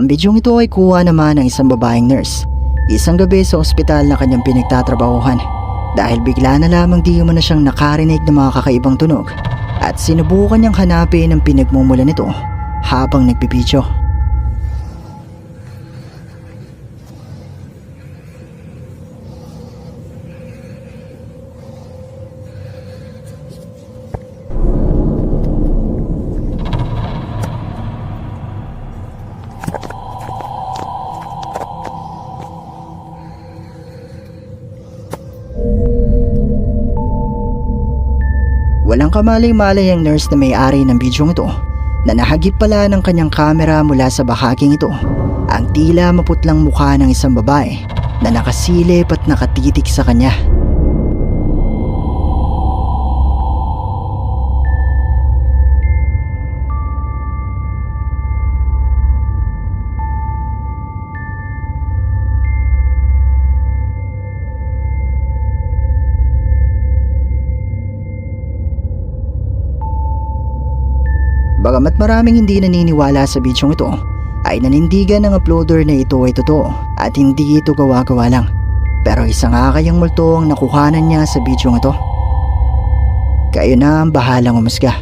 Ang bidyong ito ay kuha naman ng isang babaeng nurse, isang gabi sa ospital na kanyang pinagtatrabahuhan dahil bigla na lamang di umano siyang nakarinig ng mga kakaibang tunog at sinubukan niyang hanapin ang pinagmumulan nito habang nagbibidyo. Walang kamalay-malay ang nurse na may-ari ng bidyong ito na nahagip pala ng kanyang kamera mula sa bahaging ito ang tila maputlang mukha ng isang babae na nakasilip at nakatitik sa kanya. Bagamat maraming hindi naniniwala sa bidyong ito, ay nanindigan ng uploader na ito ay totoo at hindi ito gawa-gawa lang. Pero isa nga kayang multo ang nakuhanan niya sa bidyong ito. Kayo na ang bahalang umusga.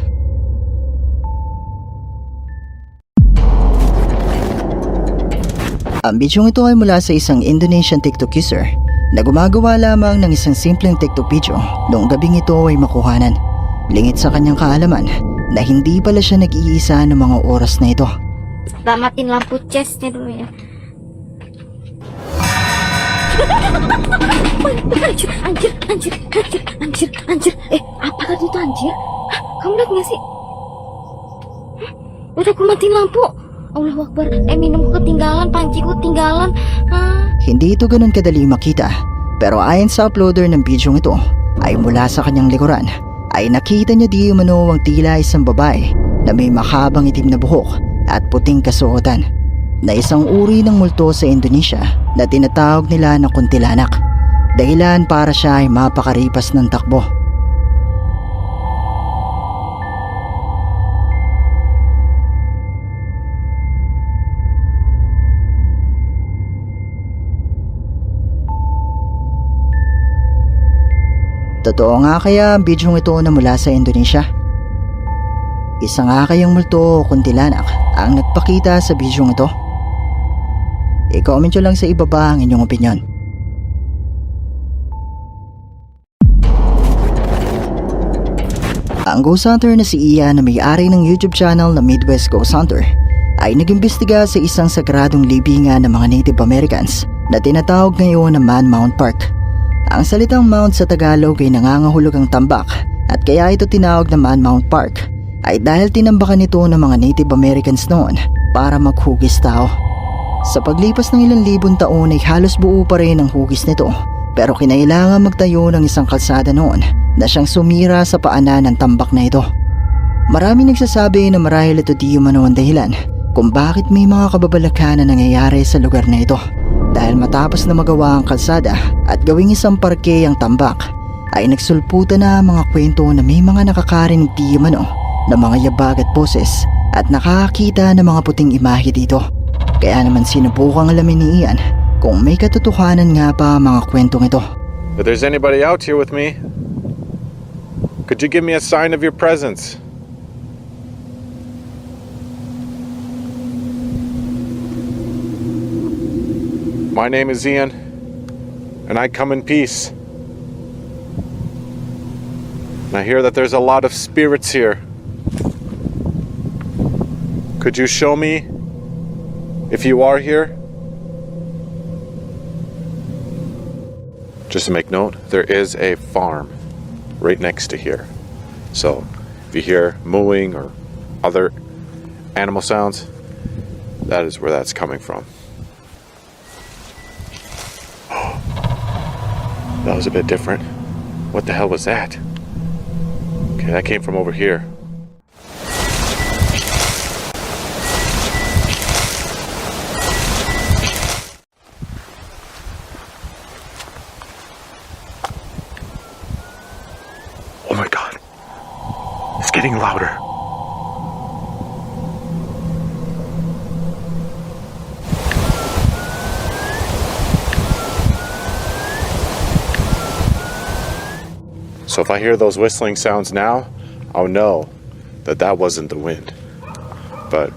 Ang bidyong ito ay mula sa isang Indonesian TikTok user na gumagawa lamang ng isang simpleng TikTok video noong gabing ito ay makuhanan. Lingit sa kanyang kaalaman na hindi pala siya nag-iisa ng mga oras na ito. Matiin lampu chestnya dulu ya. Anjir. Apa tadi itu anjir? Hah, kamu lihat nggak sih? Hah? Udah aku matiin lampu. Allahu Akbar. Minumku ketinggalan, panciku ketinggalan. Hindi ito ganun kadali makita. Pero ayon sa uploader ng bidyong ito, ay mula sa kanyang likuran, ay nakita niya di umano ang tila isang babae na may mahabang itim na buhok at puting kasuotan na isang uri ng multo sa Indonesia na tinatawag nila na kuntilanak, dahilan para siya ay mapakaripas ng takbo. Totoo nga kaya ang bidyong ito na mula sa Indonesia? Isa nga kayang multo o kuntilanak ang nagpakita sa bidyong ito? I-comment nyo lang sa ibaba ang inyong opinyon. Ang ghost hunter na si Ian na may-ari ng YouTube channel na Midwest Ghost Hunter ay nag-imbestiga sa isang sagradong libingan ng mga Native Americans na tinatawag ngayon na Man Mount Park. Ang salitang Mount sa Tagalog ay nangangahulog ang tambak at kaya ito tinawag na Man Mount Park ay dahil tinambakan ito ng mga Native Americans noon para maghugis tao. Sa paglipas ng ilang libong taon ay halos buo pa rin ang hugis nito, pero kinailangan magtayo ng isang kalsada noon na siyang sumira sa paanan ng tambak na ito. Marami nagsasabi na marahil ito di umano ang dahilan kung bakit may mga kababalaghan na nangyayari sa lugar na ito. Dahil matapos na magawa ang kalsada at gawing isang parke ang tambak, ay nagsulputan na mga kwento na may mga nakakarinig di umano na mga yabag at boses at nakakita ng mga puting imahe dito. Kaya naman sinubukang alamin ni Ian kung may katotohanan nga pa ang mga kwentong ito. If there's anybody out here with me, could you give me a sign of your presence? My name is Ian, and I come in peace. And I hear that there's a lot of spirits here Could you show me if you are here? Just to make note, there is a farm right next to here. So if you hear mooing or other animal sounds, that is where that's coming from. That was a bit different. What the hell was that? Okay, that came from over here. Oh my god. It's getting louder. So if I hear those whistling sounds now, I'll know that that wasn't the wind. But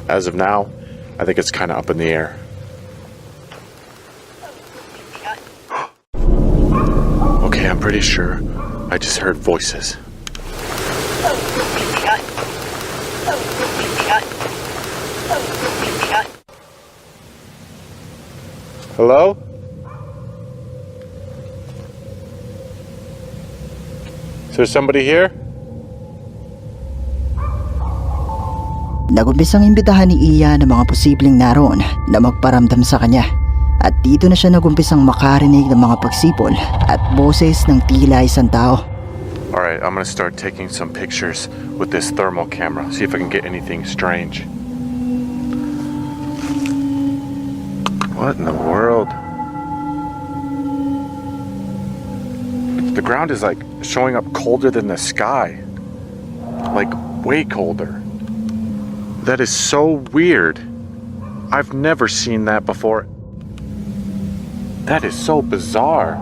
as of now, I think it's kind of up in the air. Okay, I'm pretty sure I just heard voices. Hello? Is there somebody here? Nagumpisang imbitahan ni Ian ng mga posibleng naroon na magparamdam sa kanya. At dito na siya nagumpisang makarinig ng mga pagsipol at boses ng tila isang tao. Alright, I'm gonna start taking some pictures with this thermal camera. See if I can get anything strange. What in the world? The ground is like showing up colder than the sky. Like way colder. That is so weird. I've never seen that before. That is so bizarre.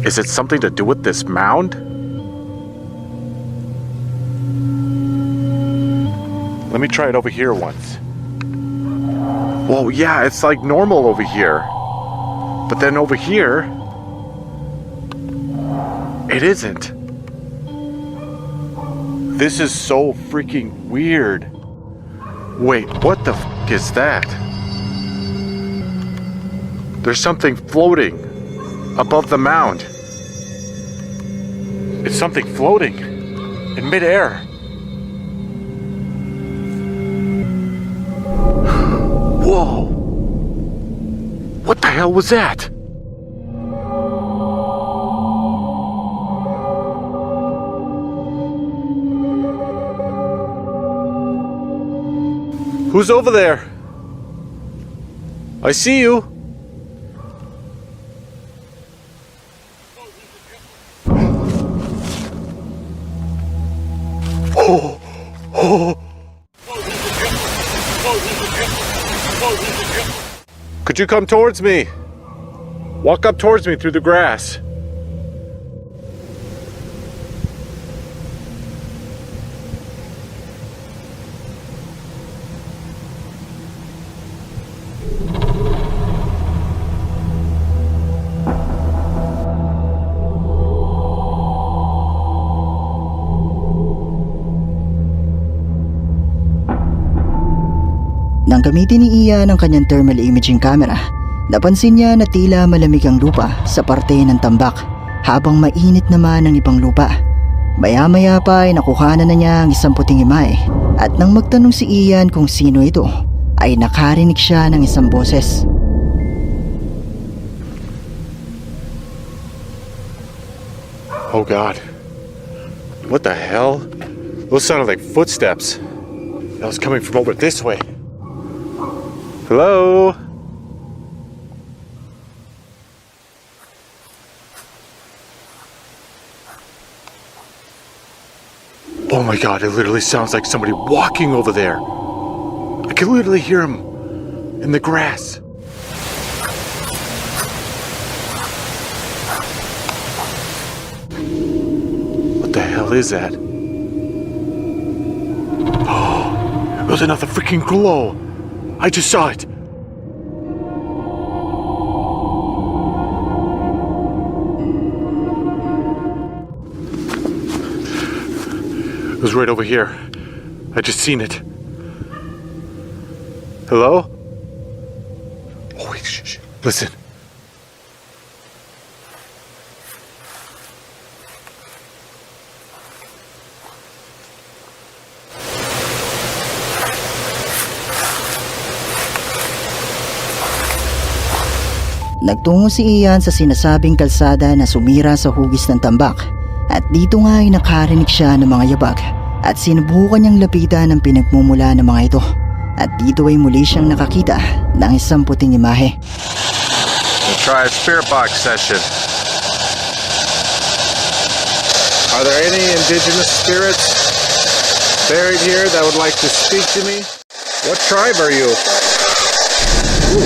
Is it something to do with this mound? Let me try it over here once. Well, yeah, it's like normal over here. But then over here, it isn't. This is so freaking weird. Wait, what the f is that? There's something floating above the mound. It's something floating in midair. Whoa! What the hell was that? Who's over there? I see you. Oh, oh. Could you come towards me? Walk up towards me through the grass. Nang gamitin ni Ian ang kanyang thermal imaging camera, napansin niya na tila malamig ang lupa sa parte ng tambak habang mainit naman ang ibang lupa. Maya-maya pa ay nakuhanan na niya ang isang puting imahe at nang magtanong si Ian kung sino ito, ay nakarinig siya ng isang boses. Oh God. What the hell? Those sounded like footsteps. That was coming from over this way. Hello? Oh my God, it literally sounds like somebody walking over there. I can literally hear him in the grass. What the hell is that? Oh, it was another freaking glow. I just saw it. It was right over here. I just seen it. Hello? Oh, wait, shh. Listen. Nagtungo si Ian sa sinasabing kalsada na sumira sa hugis ng tambak at dito nga ay nakarinig siya ng mga yabag at sinubukan niyang lapitan ang pinagmumula ng mga ito at dito ay muli siyang nakakita ng isang puting imahe. We'll try a spirit box session. Are there any indigenous spirits buried here that would like to speak to me? What tribe are you? Ooh.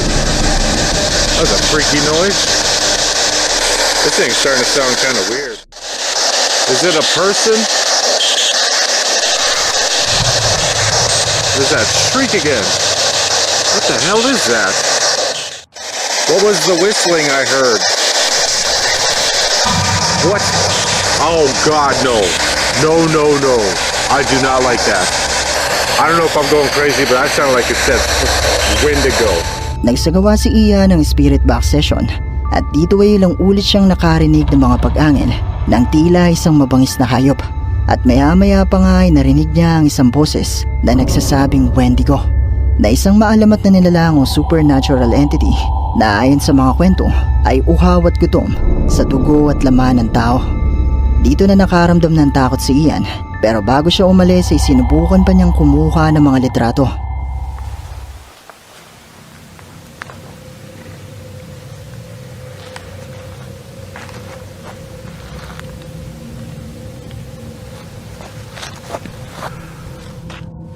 That was a freaky noise. This thing's starting to sound kind of weird. Is it a person? There's that shriek again. What the hell is that? What was the whistling I heard? What? Oh God, no. No. I do not like that. I don't know if I'm going crazy, but that sounded like it said Wendigo. Nagsagawa si Ian ng spirit box session at dito ay ilang ulit siyang nakarinig ng mga pag-angin ng tila isang mabangis na hayop at maya-maya pa nga ay narinig niya ang isang boses na nagsasabing Wendigo na isang maalamat na nilalang o supernatural entity na ayon sa mga kwento ay uhaw at gutom sa dugo at laman ng tao. Dito na nakaramdam ng takot si Ian pero bago siya umalis ay sinubukan pa niyang kumuha ng mga litrato.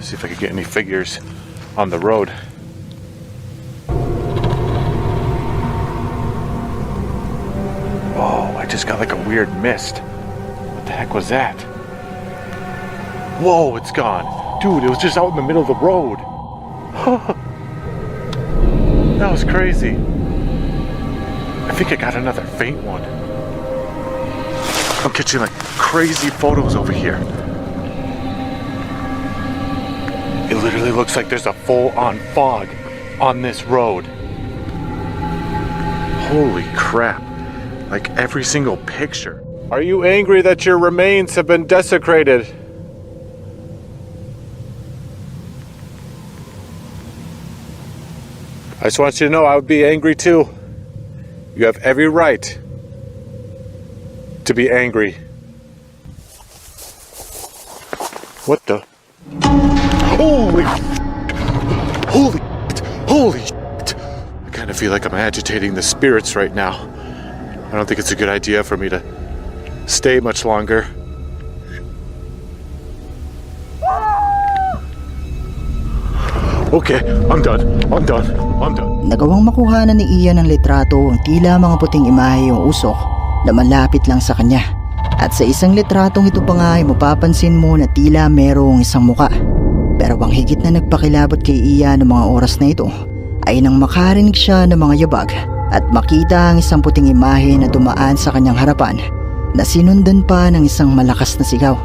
See if I could get any figures on the road. Oh, I just got like a weird mist. What the heck was that? Whoa, it's gone. Dude, it was just out in the middle of the road. That was crazy. I think I got another faint one. I'm catching like crazy photos over here. It literally looks like there's a full-on fog on this road. Holy crap. Like every single picture. Are you angry that your remains have been desecrated? I just want you to know I would be angry too. You have every right to be angry. What the? Holy shit. I kind of feel like I'm agitating the spirits right now. I don't think it's a good idea for me to stay much longer. Okay, I'm done. Nagawang makuhanan ni Ian ng litrato ang tila mga puting imahe o usok na malapit lang sa kanya. At sa isang litratong ito pa nga ay mapapansin mo na tila merong isang muka. Pero ang higit na nagpakilabot kay Ian ng mga oras na ito ay nang makarinig siya ng mga yabag at makita ang isang puting imahe na dumaan sa kanyang harapan na sinundan pa ng isang malakas na sigaw.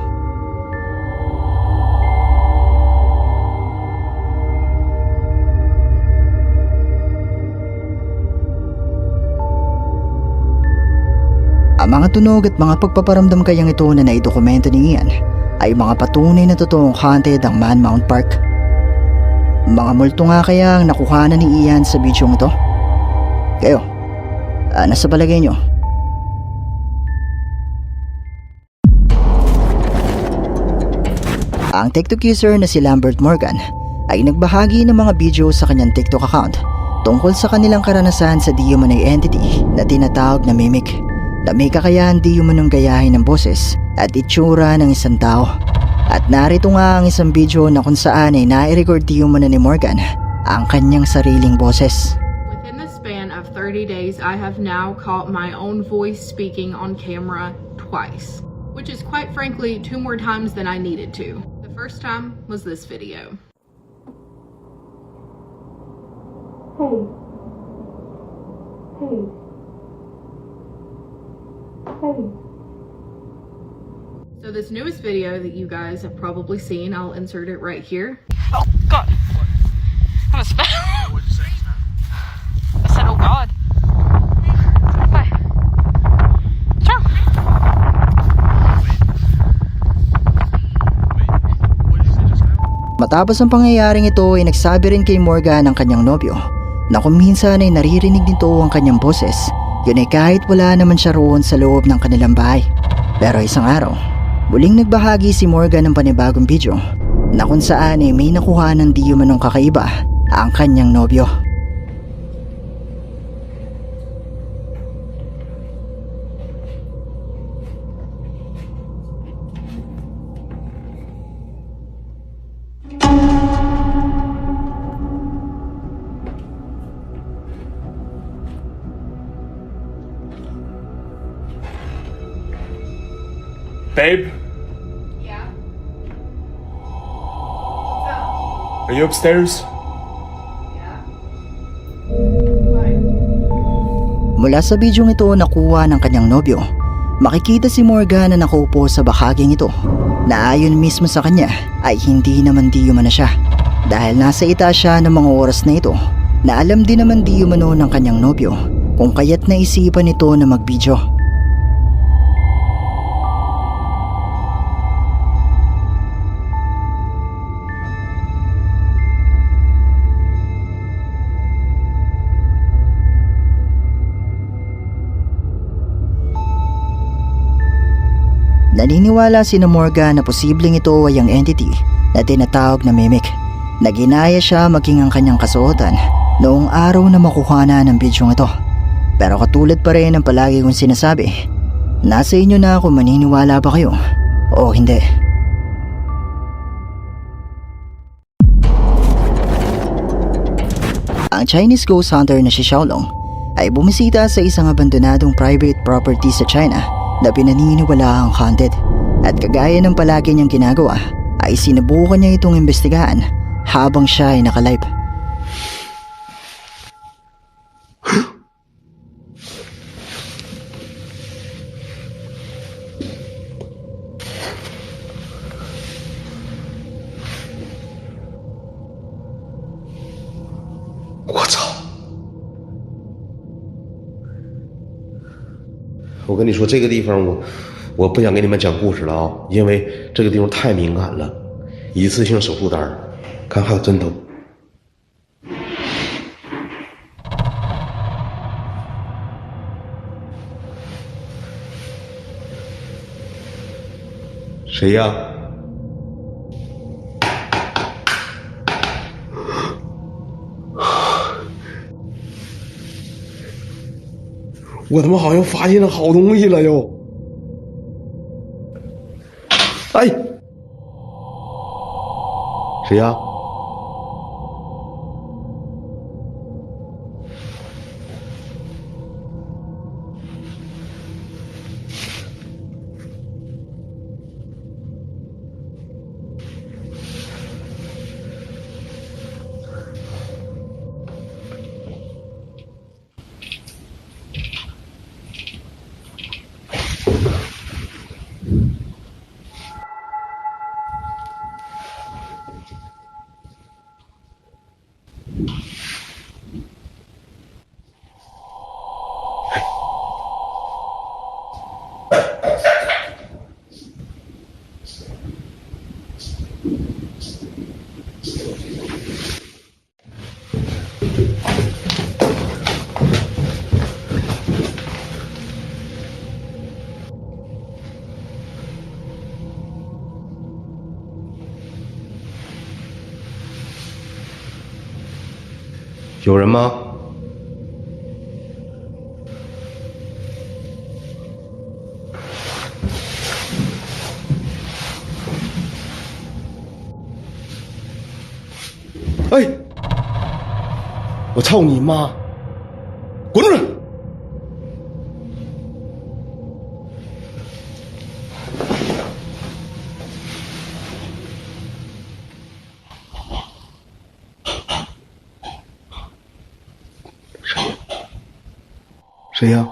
Ang mga tunog at mga pagpaparamdam kayang ito na naidokumento ni Ian ay mga patunay na totoong haunted ang Man Mount Park. Mga multo nga kaya ang nakuhanan ni Ian sa bidyong ito? Kayo, nasa palagay nyo? Ang TikTok user na si Lambert Morgan ay nagbahagi ng mga video sa kanyang TikTok account tungkol sa kanilang karanasan sa di umanay entity na tinatawag na mimic na may kakayahan di umanong gayahin ng boses at itsura ng isang tao. At narito nga ang isang video na kung saan ay nai-record di umano ni Morgan ang kanyang sariling boses. Within the span of 30 days, I have now caught my own voice speaking on camera twice, which is quite frankly 2 more times than I needed to. The first time was this video. Hey. Hey. Hey. So this newest video that you guys have probably seen, I'll insert it right here. Oh God! I was What'd you say just now? I said, oh God. Why? Sure. What did you say just now? Matapos ang pangyayaring ito ay nagsabi rin kay Morgan ang kanyang nobyo na kung minsan ay naririnig nito ang kanyang boses, yun ay kahit wala naman siya roon sa loob ng kanilang bahay. Pero isang araw, muling nagbahagi si Morgan ng panibagong video na kung saan ay may nakuha ng di umanong kakaiba ang kanyang nobyo. Babe? Yeah. Are you upstairs? Yeah. Why? Mula sa bidyong ito nakuha ng kanyang nobyo, makikita si Morgan na nakaupo sa bahaging ito na ayon mismo sa kanya ay hindi naman di umano siya dahil nasa itaas siya ng mga oras na ito na alam din naman di umano ng kanyang nobyo kung kaya't naisipan nito na magbidyo. Naniniwala si Morgan na posibleng ito ay ang entity na tinatawag na mimic na ginaya siya maging ang kanyang kasuotan noong araw na makuha na ng bidyong ito. Pero katulad pa rin ang palagi kong sinasabi, nasa inyo na kung maniniwala ba kayo o hindi. Ang Chinese ghost hunter na si Xiaolong ay bumisita sa isang abandonadong private property sa China na pinaniniwalaang haunted at kagaya ng palagi niyang ginagawa ay sinubukan niya itong imbestigahan habang siya ay nakalive.我操！我跟你说，这个地方我不想给你们讲故事了啊，因为这个地方太敏感了，一次性手术单儿，看还有针头。谁呀？我他妈好像发现了好东西了又！哎，谁呀？有人吗？哎，我操你妈！滚出来！谁呀？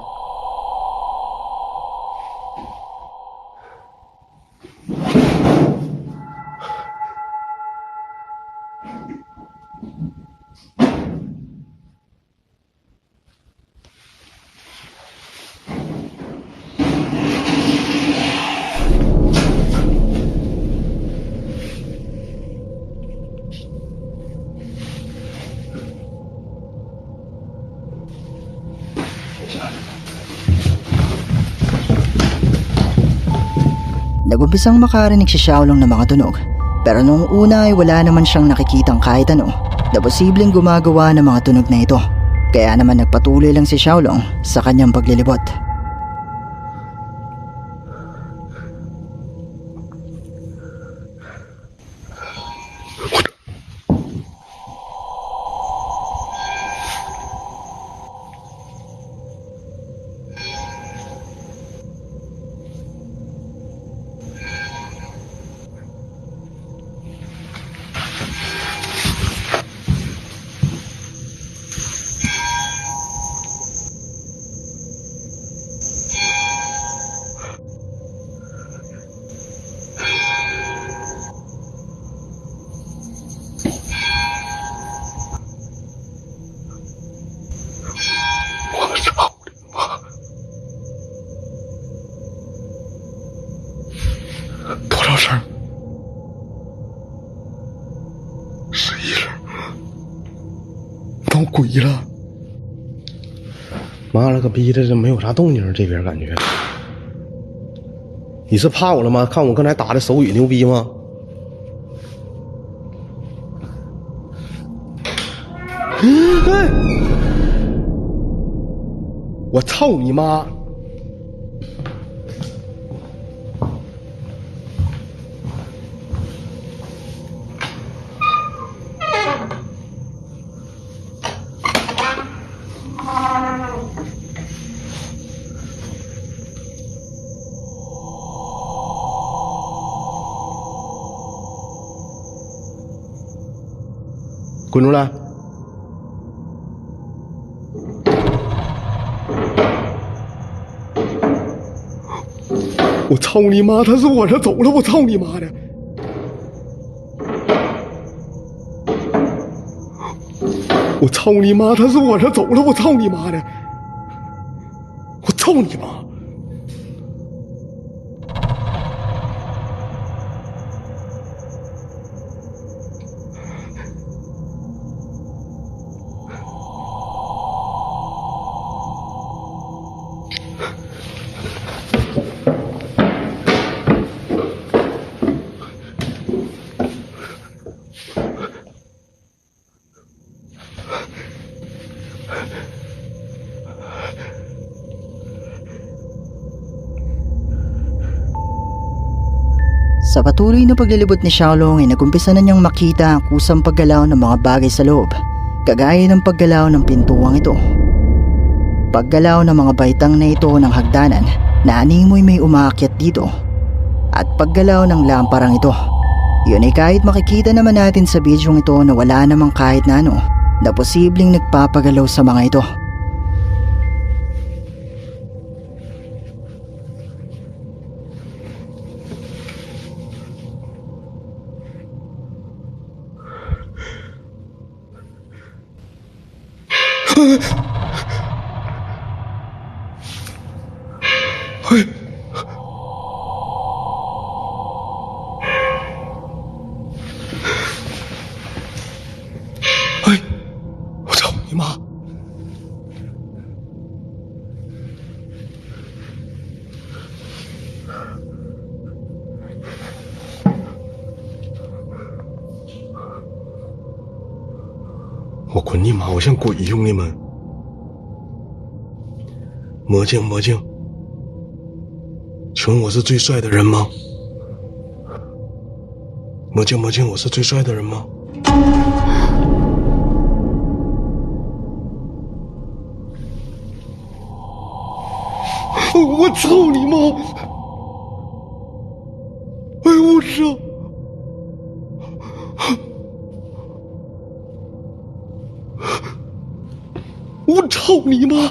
nagumpisang makarinig si Xiaolong ng mga tunog. Pero noong una ay wala naman siyang nakikitang kahit ano na posibleng gumagawa ng mga tunog na ito. Kaya naman nagpatuloy lang si Xiaolong sa kanyang paglilibot.多少声？11声，闹鬼了！妈了个逼的，这没有啥动静，这边感觉。你是怕我了吗？看我刚才打的手语牛逼吗？哎！我操你妈！滚出来！我操你妈！他是往上走了！我操你妈的！我操你妈！他是往上走了！我操你妈的！我操你妈！Sa patuloy na paglilibot ni Xiaolong ay nagumpisa na niyang makita ang kusang paggalaw ng mga bagay sa loob, kagaya ng paggalaw ng pintuang ito. Paggalaw ng mga baitang na ito ng hagdanan na animoy may umaakyat dito, at paggalaw ng lamparang ito. Yun ay kahit makikita naman natin sa bidyong ito na wala namang kahit na ano na posibleng nagpapagalaw sa mga ito.哎，我操你妈！我滚你妈！我像鬼，兄弟们！魔镜，魔镜，请问我是最帅的人吗？魔镜，魔镜，我是最帅的人吗？我操你妈！哎呦我操！我操你妈！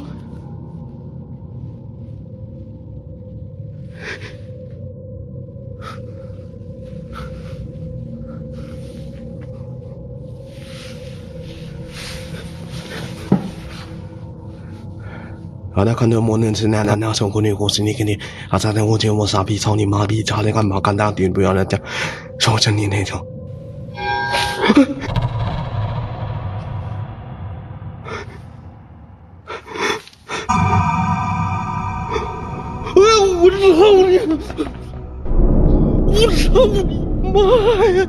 啊！那看到我能是那首歌的歌是你给你啊！咱我见我傻逼，操你妈逼！差点干嘛干大点，不要来讲，说真你那条。哎呦！我操你！操你妈呀！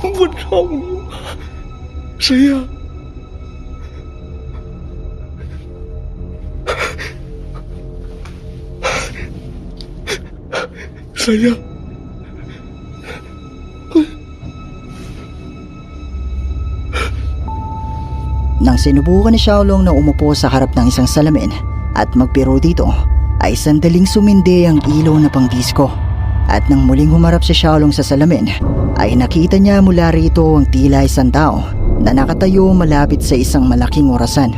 我操你妈！谁呀？谁呀？ Nang sinubukan ni Xiaolong na umupo sa harap ng isang salamin at magpiro dito, ay sandaling sumindi ang ilaw na pang-disco. At nang muling humarap si Xiaolong sa salamin, ay nakita niya mula rito ang tila isang tao na nakatayo malapit sa isang malaking orasan.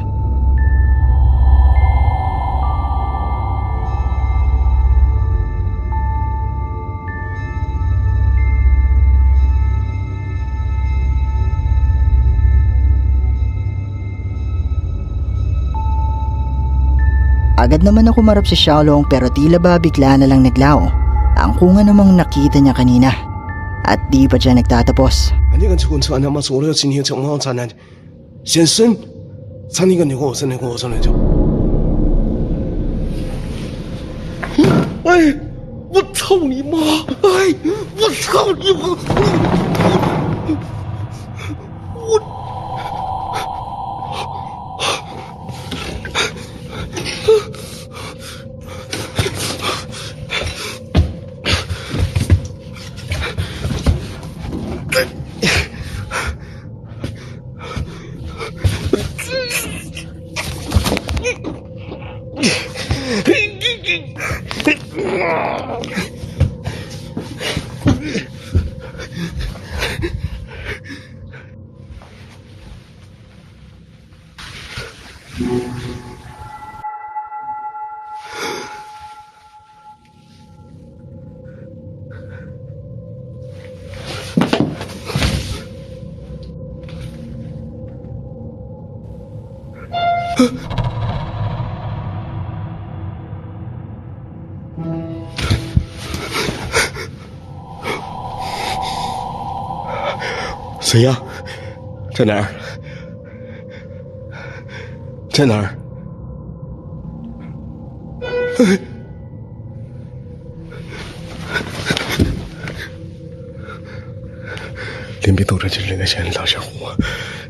Agad naman ako humarap si Xiaolong pero tila ba bigla na lang naglao ang kunga namang nakita niya kanina. At di pa siya nagtatapos. 你个这个车他妈说了今天正好咱那先生，咱那个那个是那个是那叫。哎，我操你妈！哎，我操你妈！我。 谁呀？在哪儿？在哪儿？连别都这劲儿的，先老小伙，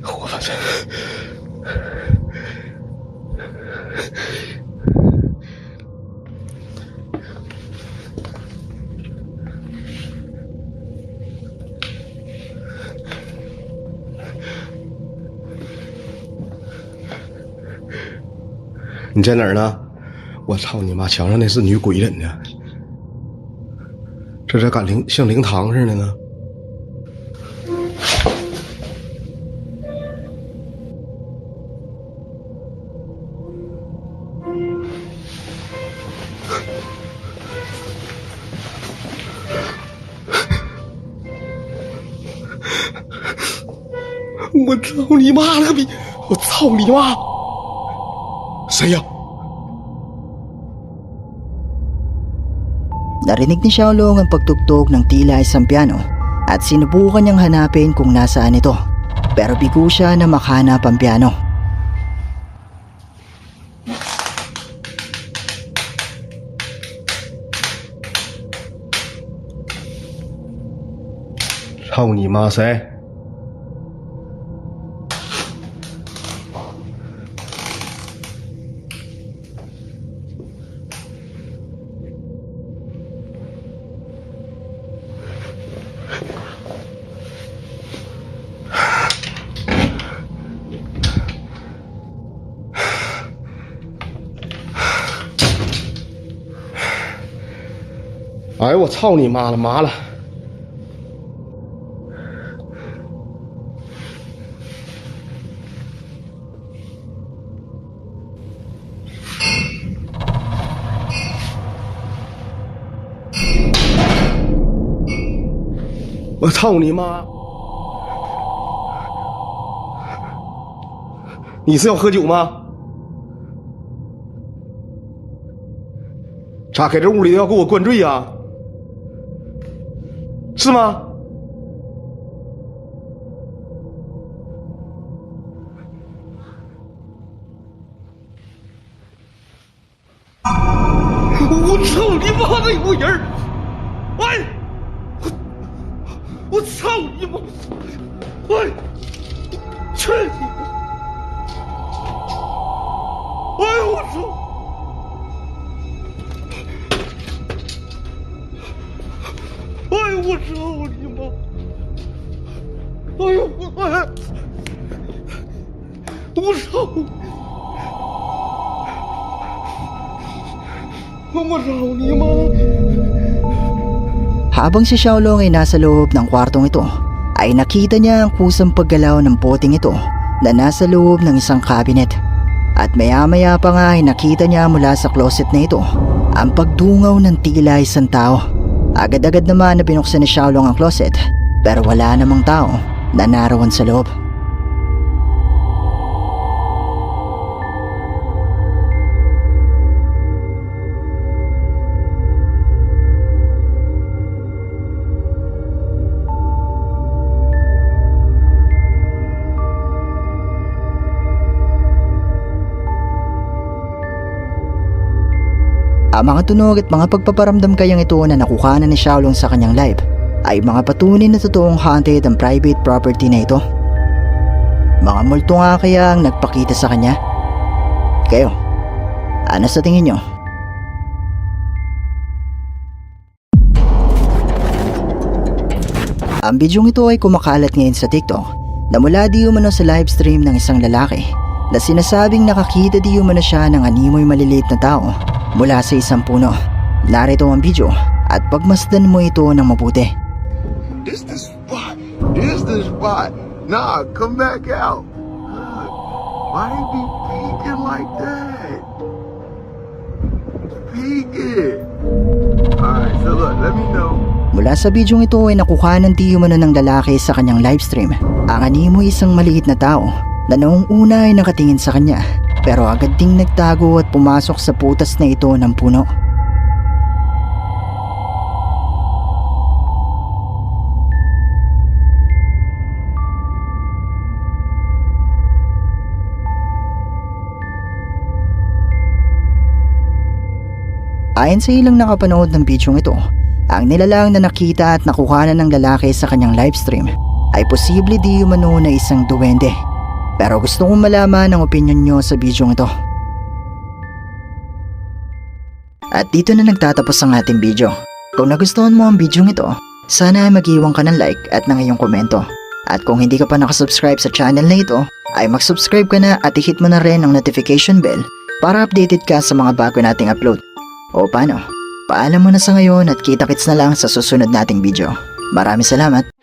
我发现。 你在哪儿呢？我操你妈！墙上那是女鬼人呢，这咋敢像灵堂似的呢？我操你妈了个逼！我操你妈！ 谁呀？ Narinig ni Xiaolong ang pagtugtog ng tila isang piano at sinubukan niyang hanapin kung nasaan ito. Pero bigo siya na makahanap ang piano.操你妈谁？ 哎呦我操你妈了，麻了！我操你妈！你是要喝酒吗？咋搁这屋里要给我灌醉呀？ 是吗？操你妈的有人！喂！我操你妈！喂！去你妈！哎呦我操！哎呦我操你妈！哎呦我操！我操你妈！ Habang si Xiaolong ay nasa loob ng kwartong ito, ay nakita niya ang kusang paggalaw ng poting ito na nasa loob ng isang cabinet. At maya-maya pa nga ay nakita niya mula sa closet na ito ang pagdungaw ng tila isang tao. Agad-agad naman na binuksan ni Xiaolong ang closet pero wala namang tao na naroon sa loob. Ang mga tunog at mga pagpaparamdam kayang ito na nakuhanan ni Xiaolong sa kanyang live ay mga patunay na totoong haunted ang private property na ito. Mga multo nga kaya ang nagpakita sa kanya. Kayo, ano sa tingin nyo? Ang bidyong ito ay kumakalat ngayon sa TikTok na mula di umano sa livestream ng isang lalaki na sinasabing nakakita di umano siya ng animoy maliliit na tao mula sa isang puno. Narito ang video at pagmasdan mo ito ng mabuti. This the spot. This the spot. Nah, come back out. Why they be peeking like that? Peeking. Alright, so look, let me know. Mula sa bidyong ito ay nakuha ng di umano ng lalaki sa kanyang livestream. Ang animoy isang maliit na tao na noong una ay nakatingin sa kanya pero agad ding nagtago at pumasok sa putas na ito ng puno. Ayon sa ilang nakapanood ng bidyong ito, ang nilalang na nakita at nakuhanan ng lalaki sa kanyang livestream ay posible di umano na isang duwende. Pero gusto kong malaman ang opinion nyo sa bidyong ito. At dito na nagtatapos ang ating video. Kung nagustuhan mo ang bidyong ito, sana ay mag-iwan ka ng like at ng iyong komento. At kung hindi ka pa nakasubscribe sa channel na ito, ay mag-subscribe ka na at i-hit mo na rin ang notification bell para updated ka sa mga bago nating upload. O paano? Paalam mo na sa ngayon at kita-kits na lang sa susunod nating video. Maraming salamat!